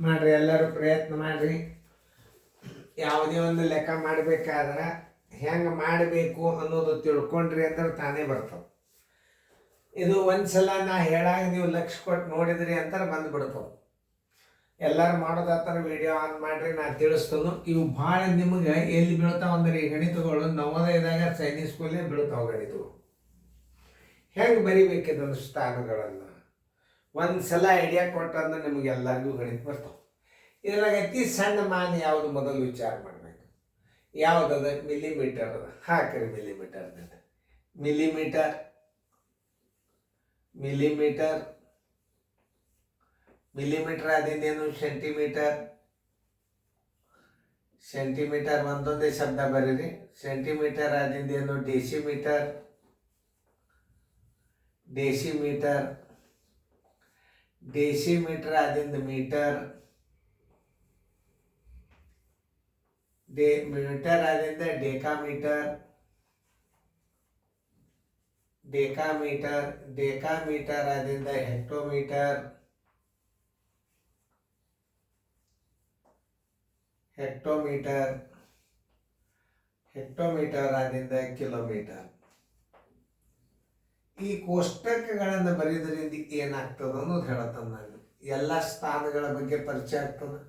ಮಾಡಿರಿ, ಎಲ್ಲರೂ ಪ್ರಯತ್ನ ಮಾಡಿರಿ. ಯಾವುದೇ ಒಂದು ಲೆಕ್ಕ ಮಾಡಬೇಕಾದ್ರೆ ಹೆಂಗೆ ಮಾಡಬೇಕು ಅನ್ನೋದು ತಿಳ್ಕೊಂಡ್ರಿ ಅಂದ್ರೆ ತಾನೇ ಬರ್ತವೆ. ಇದು ಒಂದು ಸಲ ನಾ ಹೇಳಾಗ ನೀವು ಲಕ್ಷ್ಯ ಕೊಟ್ಟು ನೋಡಿದ್ರಿ ಅಂತಾರೆ ಬಂದುಬಿಡ್ತಾವೆ. ಎಲ್ಲರೂ ಮಾಡೋದಾತರ ವಿಡಿಯೋ ಆನ್ ಮಾಡಿರಿ, ನಾನು ತಿಳಿಸ್ತೇನೆ. ಇವು ಭಾಳ ನಿಮಗೆ ಎಲ್ಲಿ ಬೀಳ್ತಾವೆ ಅಂದ್ರೆ ಈ ಗಣಿತಗಳು ನವೋದಯದಾಗ ಸೈನಿಕ್ ಸ್ಕೂಲೇ ಬೀಳ್ತಾವೆ. ಗಣಿತಗಳು ಹೆಂಗೆ ಬರಿಬೇಕಿದ್ದಂದ್ರೆ ಸ್ಥಾನಗಳನ್ನು ಒಂದು ಸಲ ಐಡಿಯಾ ಕೊಟ್ಟಂದ್ರೆ ನಿಮಗೆಲ್ಲರಿಗೂ ಗಣಿತ ಬರ್ತಾವೆ. ಇದ್ರಾಗ ಅತಿ ಸಣ್ಣ ಮಾನ ಯಾವುದು ಮೊದಲು ವಿಚಾರ ಮಾಡಬೇಕು. ಯಾವುದದ? ಮಿಲಿಮೀಟರ್ ಅದ. ಹಾಕಿರಿ ಮಿಲಿಮೀಟರ್. ಮಿಲಿಮೀಟರ್ ಮಿಲಿಮೀಟರ್ ಮಿಲಿಮೀಟರ್ ಅದೇನು? ಸೆಂಟಿಮೀಟರ್. ಸೆಂಟಿಮೀಟರ್ ಒಂದೊಂದೇ ಶಬ್ದ ಬರೀರಿ. ಸೆಂಟಿಮೀಟರ್ ಅದೇನು? ಡೆಸಿಮೀಟರ್. ಡೆಸಿಮೀಟರ್ ಡೆಸಿಮೀಟರ್ ಅದಿಂದ ಮೀಟರ್. ಮೀಟರ್ ಆದಿಂದ ಡೆಕಾಮೀಟರ್. ಡೆಕಾಮೀಟರ್ ಡೆಕಾಮೀಟರ್ ಆದಿಂದ ಹೆಕ್ಟೋಮೀಟರ್. ಹೆಕ್ಟೋಮೀಟರ್ ಹೆಕ್ಟೋಮೀಟರ್ ಆದಿಂದ ಕಿಲೋಮೀಟರ್. ಈ ಕೋಷ್ಟಕಗಳನ್ನು ಬರೆಯೋದ್ರಿಂದ ಏನಾಗ್ತದೆ ಅನ್ನೋದು ಹೇಳತ್ತದ. ನಾನು ಎಲ್ಲ ಸ್ಥಾನಗಳ ಬಗ್ಗೆ ಪರಿಚಯ ಆಗ್ತದೆ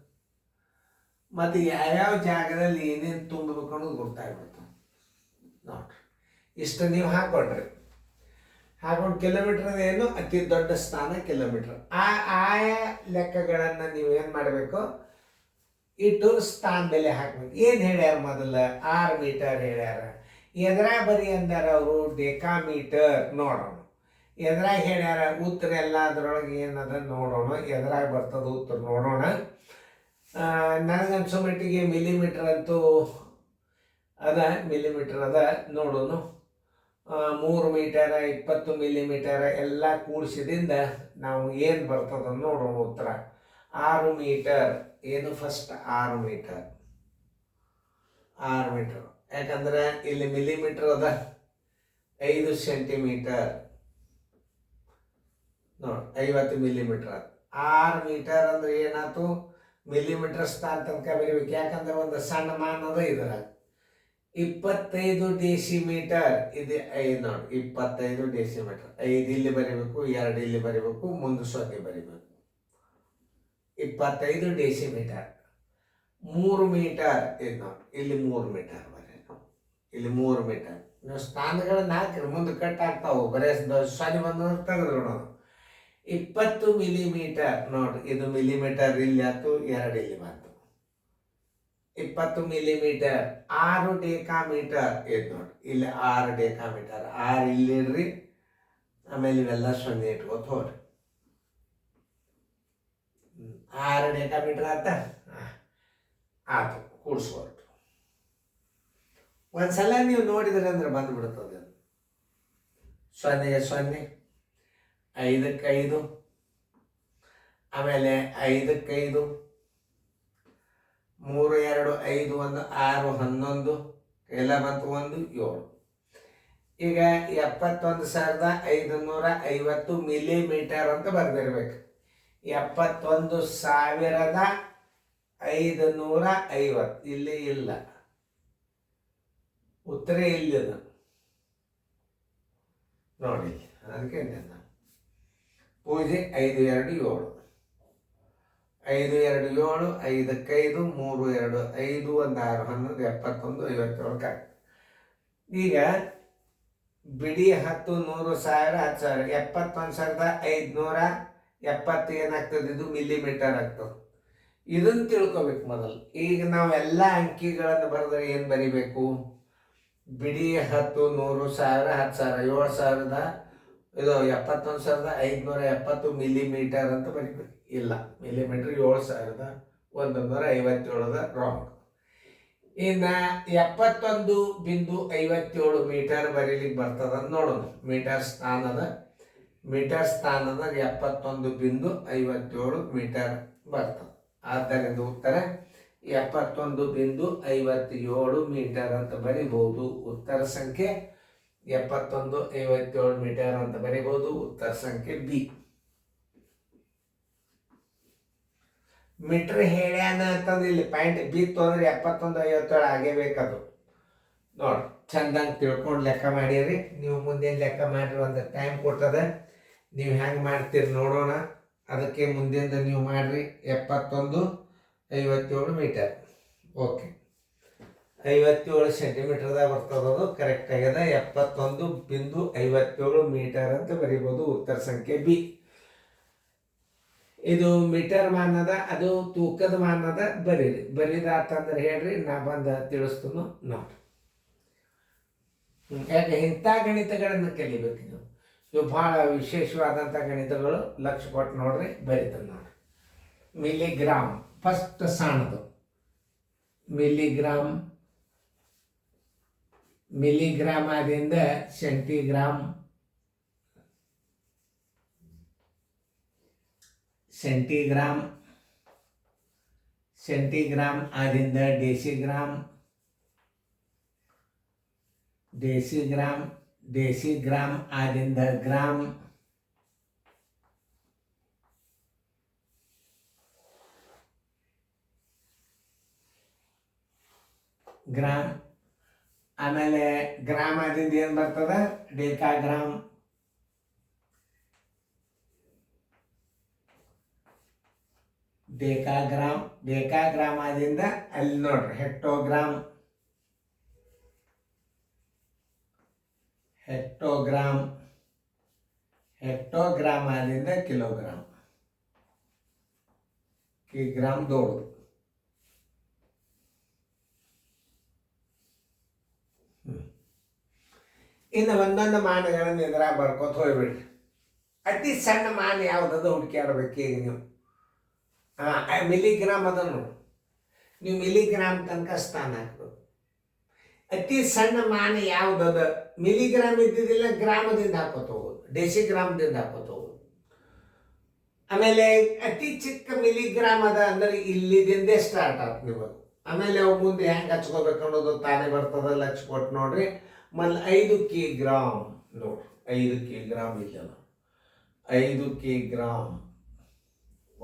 ಮತ್ತು ಯಾವ್ಯಾವ ಜಾಗದಲ್ಲಿ ಏನೇನು ತುಂಬಬೇಕು ಅನ್ನೋದು ಗೊತ್ತಾಗ್ಬಿಡ್ತದೆ. ನೋಡ್ರಿ, ಇಷ್ಟು ನೀವು ಹಾಕ್ಕೊಡ್ರಿ. ಹಾಕೊಂಡು ಕಿಲೋಮೀಟರ್ ಏನು? ಅತಿ ದೊಡ್ಡ ಸ್ಥಾನ ಕಿಲೋಮೀಟರ್. ಆಯಾ ಲೆಕ್ಕಗಳನ್ನು ನೀವು ಏನು ಮಾಡಬೇಕು? ಇಟ್ಟು ಸ್ಥಾನ ಬೆಲೆ ಹಾಕ್ಬೇಕು. ಏನು ಹೇಳ್ಯಾರ? ಮೊದಲ 6 ಮೀಟರ್ ಹೇಳ್ಯಾರ. ಎದ್ರಾಗ ಬರಿ ಅಂದಾರ ಅವರು? ಡೆಕಾಮೀಟರ್. ನೋಡೋಣ ಎದ್ರಾಗ ಹೇಳ್ಯಾರ ಉತ್ತರ. ಎಲ್ಲ ಅದರೊಳಗೆ ಏನದ ನೋಡೋಣ. ಎದ್ರಾಗ ಬರ್ತದ ಉತ್ತರ ನೋಡೋಣ. ನನಗನ್ಸೋ ಮಟ್ಟಿಗೆ ಮಿಲಿಮೀಟರ್ ಅಂತೂ ಅದ. ಮಿಲಿಮೀಟರ್ ಅದ ನೋಡೋಣ. 3 ಮೀಟರ್ 20 ಮಿಲಿಮೀಟರ್ ಎಲ್ಲ ಕೂಡಿಸಿದಿಂದ ನಾವು ಏನು ಬರ್ತದ ನೋಡೋಣ ಉತ್ತರ. 6 ಮೀಟರ್ ಏನು? First 6 metre. 6 ಮೀಟರ್ ಯಾಕಂದ್ರೆ ಇಲ್ಲಿ ಮಿಲಿಮೀಟರ್ ಅದ. 5 ಸೆಂಟಿಮೀಟರ್ ನೋಡಿ, 50 ಮಿಲಿಮೀಟರ್. 6 ಮೀಟರ್ ಅಂದ್ರೆ ಏನಾಯ್ತು? ಮಿಲಿಮೀಟರ್ ಸ್ಥಾನ ತನಕ ಬರೀಬೇಕು. ಯಾಕಂದ್ರೆ ಒಂದು ಸಣ್ಣ ಮಾನ ಅದ ಇದ್ರ. 25 ಡೆಸಿಮೀಟರ್ ಇದು 5 ನೋಡಿ. 25 ಡೆಸಿಮೀಟರ್. 5 ಇಲ್ಲಿ ಬರೀಬೇಕು, 2 ಇಲ್ಲಿ ಬರೀಬೇಕು, ಮುಂದೆ 0 ಬರೀಬೇಕು. 25 ಡೆಸಿಮೀಟರ್. 3 ಮೀಟರ್ ಇದು ನೋಡಿ. ಇಲ್ಲಿ 3 ಮೀಟರ್ ಬರೀ. ಇಲ್ಲಿ 3 ಮೀಟರ್. ನೀವು ಸ್ಥಾನಗಳನ್ನ ಹಾಕಿರಿ, ಮುಂದೆ ಕಟ್ ಆಗ್ತಾವೆ. ಬರೀ 0 ಬಂದ್ರೆ ತೆಗೆದು ನೋಡೋದು. 20 ಮಿಲಿಮೀಟರ್ ನೋಡಿ. ಇದು ಮಿಲಿಮೀಟರ್ ಇಲ್ಲಿ ಆಯ್ತು, 2 ಇಲ್ಲಿ ಬಂತು. 20 ಮಿಲಿಮೀಟರ್. 6 ಡೆಕಾಮೀಟರ್ ಇದು ನೋಡಿ. ಇಲ್ಲಿ 6 ಡೆಕಾಮೀಟರ್. 6 ಇಲ್ಲಿ ಇಡ್ರಿ, ಆಮೇಲೆ ಇವೆಲ್ಲ 0 ಇಟ್ಕೋತ ಹೋಗ್ರಿ. 6 ಡೆಕಾಮೀಟರ್ ಆತ. ಆಯ್ತು, ಕೂಡಿಸ್ಕೊಳ್ತು. ಒಂದ್ಸಲ ನೀವು ನೋಡಿದ್ರೆ ಅಂದ್ರೆ ಬಂದುಬಿಡ್ತದೆ. 0ಗೆ 0, 5ಕ್ಕೆ 5, ಆಮೇಲೆ 5ಕ್ಕೆ 5, 3 2 5 1 6 11 ಎಲ್ಲ ಬಂತು. 1 7. ಈಗ 71,550 ಮಿಲಿಮೀಟರ್ ಅಂತ ಬರೆದಿರ್ಬೇಕು. 71,550 ಇಲ್ಲಿ ಇಲ್ಲ, ಉತ್ತರ ಇಲ್ಲಿದೆ ನೋಡಿ. ಅದಕ್ಕೆ ಪೂಜೆ 5 2 7. 5 2 7, 5ಕ್ಕೆ 5, 3 2 5 1 6 11 71 57. ಈಗ ಬಿಡಿ 10 100 1000 10,000 71,570 ಏನಾಗ್ತದೆ? ಇದು ಮಿಲಿಮೀಟರ್ ಆಗ್ತದೆ. ಇದನ್ನು ತಿಳ್ಕೊಬೇಕು ಮೊದಲು. ಈಗ ನಾವೆಲ್ಲ ಅಂಕಿಗಳನ್ನು ಬರೆದ್ರೆ ಏನು ಬರಿಬೇಕು? ಬಿಡಿ 10 100 1000 10,000 7,000 ಇದು 71,570 ಮಿಲಿಮೀಟರ್ ಅಂತ ಬರಿಬೇಕು. ಇಲ್ಲ, ಮಿಲಿಮೀಟರ್ 7,157 ರಾಂಗ್. ಇನ್ನು 71.57 ಮೀಟರ್ ಬರೀಲಿಕ್ಕೆ ಬರ್ತದ ನೋಡೋಣ. ಮೀಟರ್ ಸ್ಥಾನದ 71.57 ಮೀಟರ್ ಬರ್ತದೆ. ಆದ್ದರಿಂದ ಉತ್ತರ 71.57 ಮೀಟರ್ ಅಂತ ಬರಿಬಹುದು. ಉತ್ತರ ಸಂಖ್ಯೆ 71.57 ಮೀಟರ್ ಅಂತ ಬರಿಬಹುದು. ಉತ್ತರ ಸಂಖ್ಯೆ ಬಿ. ಮೀಟ್ರ್ ಹೇಳ್ಯಾನ ಅಂತಂದ್ರೆ ಇಲ್ಲಿ ಪಾಯಿಂಟ್ ಬಿತ್ತು ಅಂದ್ರೆ 7157 ಆಗೇಬೇಕದು. ನೋಡಿ ಚಂದಂಗೆ ತಿಳ್ಕೊಂಡು ಲೆಕ್ಕ ಮಾಡಿರಿ. ನೀವು ಮುಂದೇನು ಲೆಕ್ಕ ಮಾಡಿರಿ, ಒಂದು ಟೈಮ್ ಕೊಟ್ಟದ, ನೀವು ಹೆಂಗೆ ಮಾಡ್ತೀರಿ ನೋಡೋಣ. ಅದಕ್ಕೆ ಮುಂದಿಂದ ನೀವು ಮಾಡಿರಿ. 7157 ಮೀಟರ್. ಓಕೆ, 57 ಸೆಂಟಿಮೀಟರ್ದಾಗ ಬರ್ತದದು, ಕರೆಕ್ಟ್ ಆಗ್ಯದ. 71.57 ಮೀಟರ್ ಅಂತ ಬರೀಬೋದು. ಉತ್ತರ ಸಂಖ್ಯೆ ಬಿ. ಇದು ಮೀಟರ್ ಮಾನದ, ಅದು ತೂಕದ ಮಾನದ. ಬರೀರಿ. ಬರೀದಾತಂದ್ರೆ ಹೇಳ್ರಿ, ನಾ ಬಂದು ತಿಳಿಸ್ತನು ನೋಡಿ. ಯಾಕೆ ಇಂಥ ಗಣಿತಗಳನ್ನು ಕಲಿಬೇಕು ನೀವು. ಇವು ಭಾಳ ವಿಶೇಷವಾದಂಥ ಗಣಿತಗಳು. ಲಕ್ಷ ಕೊಟ್ಟು ನೋಡ್ರಿ, ಬರೀತದೆ ನೋಡಿ. ಮಿಲಿಗ್ರಾಮ್ ಫಸ್ಟ್ ಸಣ್ಣದು. ಮಿಲಿಗ್ರಾಮ್ ಆದಿಂದ ಸೆಂಟಿಗ್ರಾಮ್ ಆದಿಂದ ಡೆಸಿಗ್ರಾಮ್ ಆದಿಂದ ಗ್ರಾಮ್, ಆಮೇಲೆ ಗ್ರಾಮ್ ಆದಿಂದ ಏನು ಬರ್ತದ? ಡೆಕಾಗ್ರಾಮ್. ಡೆಕಾಗ್ರಾಮ್ ಆದಿಂದ ಅಲ್ಲಿ ನೋಡ್ರಿ ಹೆಕ್ಟೋಗ್ರಾಮ್ ಆದಿಂದ ಕಿಲೋಗ್ರಾಮ್. ಗ್ರಾಮ್ ದೊಡ್ಡದು. ಇನ್ನು ಒಂದೊಂದು ಮಾನಗಳನ್ನು ಇದರ ಬರ್ಕೋತ ಹೋಗ್ಬಿಡ್ರಿ. ಅತಿ ಸಣ್ಣ ಮಾನ ಯಾವುದದು ಹುಡುಕ್ಯಾಡ್ಬೇಕು ಈಗ ನೀವು. ಮಿಲಿಗ್ರಾಮ್ ಅದನ್ನು ನೀವು ಮಿಲಿಗ್ರಾಮ್ ತನಕ ಸ್ಥಾನ ಹಾಕ್ಬೇಕು. ಅತಿ ಸಣ್ಣ ಮಾನ ಯಾವುದದ? ಮಿಲಿಗ್ರಾಮ್ ಇದ್ದಿದ್ದಿಲ್ಲ, ಗ್ರಾಮದಿಂದ ಹಾಕೋತ ಹೋಗೋದು, ಡೆಸಿಗ್ರಾಮದಿಂದ ಹಾಕೋತ ಹೋಗೋದು. ಆಮೇಲೆ ಅತಿ ಚಿಕ್ಕ ಮಿಲಿಗ್ರಾಮ್ ಅದ ಅಂದ್ರೆ ಇಲ್ಲಿದಿಂದೇ ಸ್ಟಾರ್ಟ್ ಆಗ್ತದೆ ನಿಮಗೆ. ಆಮೇಲೆ ಅವು ಮುಂದೆ ಹೆಂಗೆ ಹಚ್ಕೋಬೇಕು ಅನ್ನೋದು ತಾನೇ ಬರ್ತದ. ಲಕ್ಷ ಕೊಟ್ಟು ನೋಡ್ರಿ. 5 ಕಿಗ್ರಾಮ್ ನೋಡ್ರಿ. 5 ಕಿಗ್ರಾಮ್ ಇಲ್ಲ, 5 ಕಿಗ್ರಾಮ್.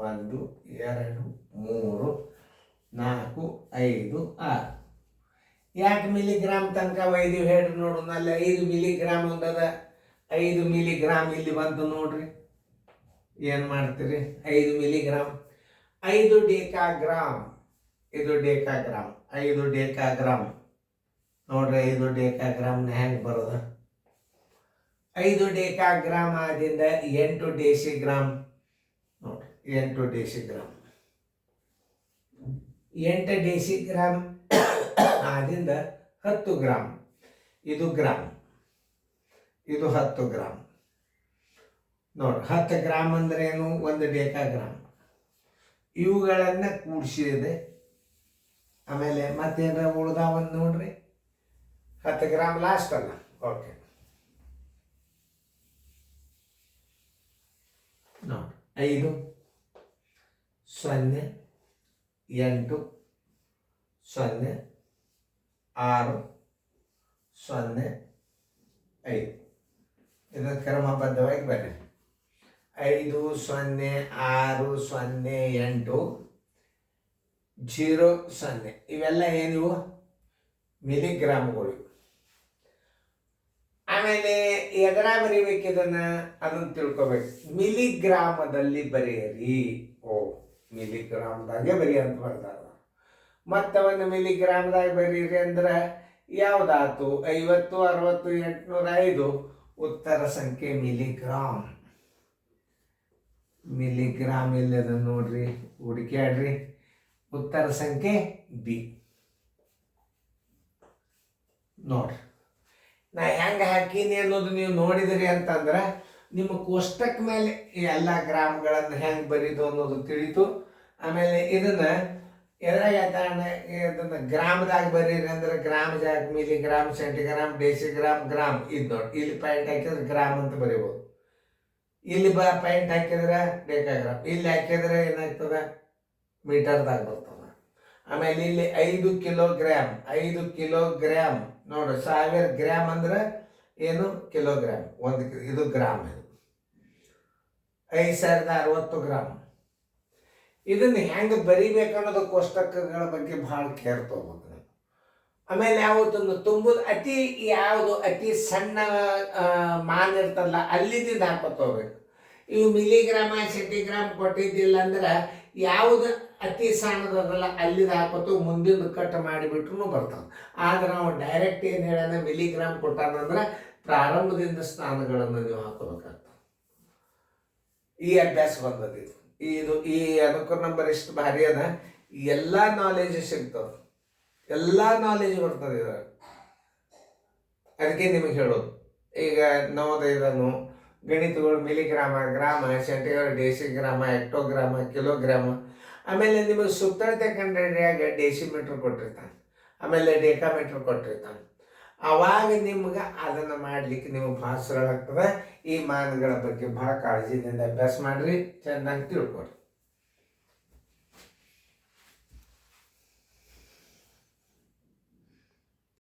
1 2 3 4 5 6. ಯಾಕೆ ಮಿಲಿಗ್ರಾಮ್ ತನಕ ಒಯ್ದು ಹೇಳ್ರಿ ನೋಡು. ನಲ್ಲಿ 5 ಮಿಲಿಗ್ರಾಮ್ ಒಂದದ. 5 ಮಿಲಿಗ್ರಾಮ್ ಇಲ್ಲಿ ಬಂತು ನೋಡ್ರಿ. ಏನು ಮಾಡ್ತೀರಿ? 5 ಮಿಲಿಗ್ರಾಮ್. 5 ಡೆಕಾಗ್ರಾಮ್. ಇದು ಡೆಕಾಗ್ರಾಮ್. 5 ಡೆಕಾಗ್ರಾಮ್ ನೋಡ್ರಿ. 5 ಡೆಕಾಗ್ರಾಮ್ನ ಹೆಂಗೆ ಬರೋದ? 5 ಡೆಕಾಗ್ರಾಮ್ ಆದಿಂದ 8 ಡೆಸಿಗ್ರಾಮ್ ನೋಡ್ರಿ. 8 ಡೆಸಿಗ್ರಾಮ್. 8 ಡೆಸಿಗ್ರಾಮ್ ಆದಿಂದ 10 ಗ್ರಾಮ್. ಇದು ಗ್ರಾಮ್, ಇದು 10 ಗ್ರಾಮ್ ನೋಡ್ರಿ. 10 ಗ್ರಾಮ್ ಅಂದ್ರೆ ಏನು? 1 ಡೆಕಾಗ್ರಾಮ್. ಇವುಗಳನ್ನು ಕೂಡಿಸಿದೆ. ಆಮೇಲೆ ಮತ್ತೇನ ಉಳ್ದಾವಂದು ನೋಡ್ರಿ. 10 ಗ್ರಾಮ್ ಲಾಸ್ಟ್ ಅಲ್ಲ. ಓಕೆ ನೋಡಿ. 5 0 8 0 6 0 5. ಇದು ಕ್ರಮಬದ್ಧವಾಗಿ ಬನ್ನಿ. 5 0 6 0 8 0 0. ಇವೆಲ್ಲ ಏನಿವು? ಮಿಲಿಗ್ರಾಮ್ಗಳು. ಆಮೇಲೆ ಎದರ ಬರೀಬೇಕಿದನ್ನ ಅದನ್ನು ತಿಳ್ಕೊಬೇಕು. ಮಿಲಿಗ್ರಾಮದಲ್ಲಿ ಬರೆಯಿರಿ. ಮಿಲಿಗ್ರಾಮ್ದಾಗೆ ಬರೀ ಅಂತ ಬರ್ತಾರ. ಮತ್ತು ಒಂದು ಮಿಲಿಗ್ರಾಮ್ದಾಗ ಬರೀರಿ ಅಂದ್ರೆ ಯಾವುದಾತು? 50 60 805. ಉತ್ತರ ಸಂಖ್ಯೆ ಮಿಲಿಗ್ರಾಮ್. ಇಲ್ಲದ ನೋಡ್ರಿ, ಹುಡುಕ್ಯಾಡ್ರಿ. ಉತ್ತರ ಸಂಖ್ಯೆ ಬಿ ನೋಡ್ರಿ. ನಾ ಹೆಂಗೆ ಹಾಕೀನಿ ಅನ್ನೋದು ನೀವು ನೋಡಿದ್ರಿ ಅಂತಂದ್ರೆ ನಿಮ್ಮ ಕೋಷ್ಟಕ ಮೇಲೆ ಎಲ್ಲ ಗ್ರಾಮ್ಗಳನ್ನು ಹೆಂಗೆ ಬರೀದು ಅನ್ನೋದು ತಿಳಿತು. ಆಮೇಲೆ ಇದನ್ನು ಇದನ್ನು ಗ್ರಾಮದಾಗ ಬರೀರಿ ಅಂದ್ರೆ ಗ್ರಾಮ್ ಜಾಗ ಮಿಲಿಗ್ರಾಮ್, ಸೆಂಟಿಗ್ರಾಮ್, ಡೆಸಿಗ್ರಾಮ್, ಗ್ರಾಮ್. ಇದು ನೋಡಿ, ಇಲ್ಲಿ ಪಾಯಿಂಟ್ ಹಾಕಿದ್ರೆ ಗ್ರಾಮ್ ಅಂತ ಬರೀಬೋದು. ಇಲ್ಲಿ ಪಾಯಿಂಟ್ ಹಾಕಿದ್ರೆ ಡೆಕಾಗ್ರಾಮ್. ಇಲ್ಲಿ ಹಾಕಿದ್ರೆ ಏನಾಗ್ತದೆ? ಮೀಟರ್ದಾಗ ಬರ್ತದೆ. ಆಮೇಲೆ ಇಲ್ಲಿ 5 ಕಿಲೋಗ್ರಾಮ್. 5 ಕಿಲೋಗ್ರಾಮ್ ನೋಡ್ರಿ. 1000 ಗ್ರಾಮ್ ಅಂದ್ರೆ ಏನು? ಕಿಲೋಗ್ರಾಮ್. ಇದು ಗ್ರಾಮ್. ಇದು 5060 ಗ್ರಾಮ್. ಇದನ್ನು ಹೆಂಗೆ ಬರಿಬೇಕು ಅನ್ನೋದು ಕೋಷ್ಟಕಗಳ ಬಗ್ಗೆ ಭಾಳ ಕೇರ್ ತೊಗೋಬೇಕು ನೀವು. ಆಮೇಲೆ ಯಾವತ್ತೊಂದು ತುಂಬುದು ಯಾವುದು ಅತಿ ಸಣ್ಣ ಮಾನ್ ಇರ್ತಲ್ಲ ಅಲ್ಲಿದ್ದ ಹಾಕೋತ ಹೋಗ್ಬೇಕು. ಇವು ಮಿಲಿಗ್ರಾಮ ಸೆಂಟಿಗ್ರಾಮ್ ಕೊಟ್ಟಿದ್ದಿಲ್ಲ ಅಂದ್ರೆ ಯಾವುದು ಅತಿ ಸಣ್ಣದಲ್ಲ ಅಲ್ಲಿದ್ದು ಹಾಕೋತು ಮುಂದಿನ ಕಟ್ ಮಾಡಿಬಿಟ್ರು ಬರ್ತಾವೆ. ಆದ್ರೆ ನಾವು ಡೈರೆಕ್ಟ್ ಏನು ಹೇಳೋಣ ಮಿಲಿಗ್ರಾಮ್ ಕೊಟ್ಟಾನಂದ್ರೆ ಪ್ರಾರಂಭದಿಂದ ಸ್ಥಾನಗಳನ್ನು ನೀವು ಹಾಕೋಬೇಕಾಗ್ತದೆ. ಈ ಅಭ್ಯಾಸ ಬಂದದ್ದು ಈ ಅನುಕೂಲ ನಂಬರ್ ಎಷ್ಟು ಭಾರಿ ಅದ. ಎಲ್ಲ ನಾಲೆಜ್ ಸಿಗ್ತದೆ, ಎಲ್ಲ ನಾಲೆಜ್ ಬರ್ತದೆ ಇದ್ರಾಗ. ಅದಕ್ಕೆ ನಿಮಗೆ ಹೇಳೋದು ಈಗ ನವೋದಯದನು ಗಣಿತಗಳು ಮಿಲಿಗ್ರಾಮ, ಗ್ರಾಮ, ಸೆಂಟಿಗ್ರಾಮ್, ಡೆಸಿಗ್ರಾಮ, ಹೆಕ್ಟೋಗ್ರಾಮ, ಕಿಲೋಗ್ರಾಮ. ಆಮೇಲೆ ನಿಮಗೆ ಸುತ್ತಳತೆ ಕಂಡುಹಿಡಿಯಾಗ ಡೆಸಿಮೀಟ್ರ್ ಕೊಟ್ಟಿರ್ತಾನೆ, ಆಮೇಲೆ ಡೆಕಾಮೀಟ್ರ್ ಕೊಟ್ಟಿರ್ತಾನೆ. ಅವಾಗ ನಿಮ್ಗೆ ಅದನ್ನು ಮಾಡಲಿಕ್ಕೆ ನಿಮಗೆ ಭಾಳ ಸರಳ ಆಗ್ತದೆ. ಈ ಮಾನಗಳ ಬಗ್ಗೆ ಭಾಳ ಕಾಳಜಿಯಿಂದ ಅಭ್ಯಾಸ ಮಾಡಿರಿ, ಚೆನ್ನಾಗಿ ತಿಳ್ಕೊರಿ.